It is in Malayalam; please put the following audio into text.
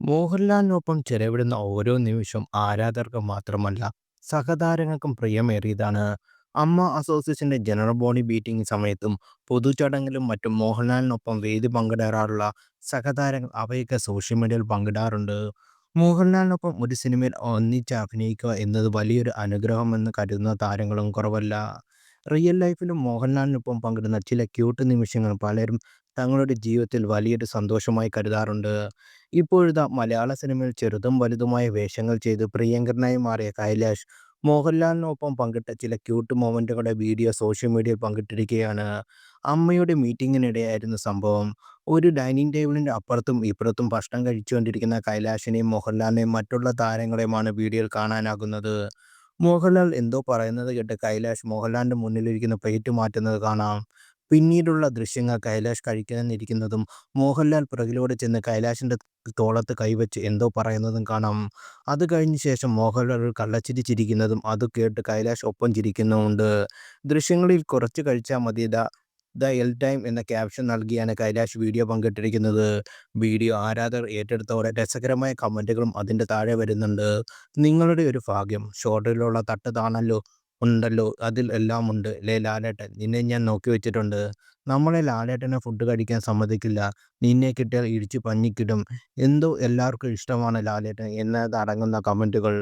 മോഹൻലാലിനൊപ്പം ചെലവിടുന്ന ഓരോ നിമിഷവും ആരാധകർക്ക് മാത്രമല്ല, സഹതാരങ്ങൾക്കും പ്രിയമേറിയതാണ്. അമ്മ അസോസിയേഷന്റെ ജനറൽ ബോഡി മീറ്റിംഗ് സമയത്തും പൊതുചടങ്ങിലും മറ്റും മോഹൻലാലിനൊപ്പം വേദി പങ്കിടാറുള്ള സഹതാരങ്ങൾ അവയൊക്കെ സോഷ്യൽ മീഡിയയിൽ പങ്കിടാറുണ്ട്. മോഹൻലാലിനൊപ്പം ഒരു സിനിമയിൽ ഒന്നിച്ച് അഭിനയിക്കുക എന്നത് വലിയൊരു അനുഗ്രഹമെന്ന് കരുതുന്ന താരങ്ങളും കുറവല്ല. റിയൽ ലൈഫിലും മോഹൻലാലിനൊപ്പം പങ്കിടുന്ന ചില ക്യൂട്ട് നിമിഷങ്ങൾ പലരും തങ്ങളുടെ ജീവിതത്തിൽ വലിയൊരു സന്തോഷമായി കരുതാറുണ്ട്. ഇപ്പോഴിതാ മലയാള സിനിമയിൽ ചെറുതും വലുതുമായ വേഷങ്ങൾ ചെയ്ത് പ്രിയങ്കരനായി മാറിയ കൈലാഷ് മോഹൻലാലിനൊപ്പം പങ്കിട്ട ചില ക്യൂട്ട് മൊമെന്റുകളുടെ വീഡിയോ സോഷ്യൽ മീഡിയയിൽ പങ്കിട്ടിരിക്കുകയാണ്. അമ്മയുടെ മീറ്റിംഗിനിടെയായിരുന്നു സംഭവം. ഒരു ഡൈനിങ് ടേബിളിന്റെ അപ്പുറത്തും ഇപ്പുറത്തും ഭക്ഷണം കഴിച്ചുകൊണ്ടിരിക്കുന്ന കൈലാഷിനെയും മോഹൻലാലിനെയും മറ്റുള്ള താരങ്ങളെയുമാണ് വീഡിയോയിൽ കാണാനാകുന്നത്. മോഹൻലാൽ എന്തോ പറയുന്നത് കേട്ട് കൈലാഷ് മോഹൻലാലിന്റെ മുന്നിലിരിക്കുന്ന പ്ലേറ്റ് മാറ്റുന്നത് കാണാം. പിന്നീടുള്ള ദൃശ്യങ്ങൾ കൈലാഷ് കഴിക്കാനിരിക്കുന്നതും മോഹൻലാൽ പിറകിലൂടെ ചെന്ന് കൈലാഷിന്റെ തോളത്ത് കൈവച്ച് എന്തോ പറയുന്നതും കാണാം. അത് കഴിഞ്ഞ ശേഷം മോഹൻലാൽ ഒരു കള്ളച്ചിരി ചിരിക്കുന്നതും അത് കേട്ട് കൈലാഷ് ഒപ്പം ചിരിക്കുന്നുമുണ്ട്. ദൃശ്യങ്ങളിൽ കുറച്ച് കഴിച്ചാൽ മതി ദ എൽ ടൈം എന്ന ക്യാപ്ഷൻ നൽകിയാണ് കൈലാഷ് വീഡിയോ പങ്കിട്ടിരിക്കുന്നത്. വീഡിയോ ആരാധകർ ഏറ്റെടുത്തതോടെ രസകരമായ കമന്റുകളും അതിന്റെ താഴെ വരുന്നുണ്ട്. നിങ്ങളുടെ ഒരു ഭാഗ്യം, ഷോർട്ടിലുള്ള തട്ട് താണല്ലോ ഉണ്ടല്ലോ, അതിൽ എല്ലാം ഉണ്ട് ലേ ലാലേട്ടൻ, നിന്നെ ഞാൻ നോക്കി വെച്ചിട്ടുണ്ട്. നമ്മളെ ലാലേട്ടനെ ഫുഡ് കഴിക്കാൻ സമ്മതിക്കില്ല, നിന്നെ കിട്ടിയാൽ ഇടിച്ച് പഞ്ഞിക്കിടും. എന്തോ എല്ലാവർക്കും ഇഷ്ടമാണ് ലാലേട്ടൻ എന്നതടങ്ങുന്ന കമന്റുകൾ.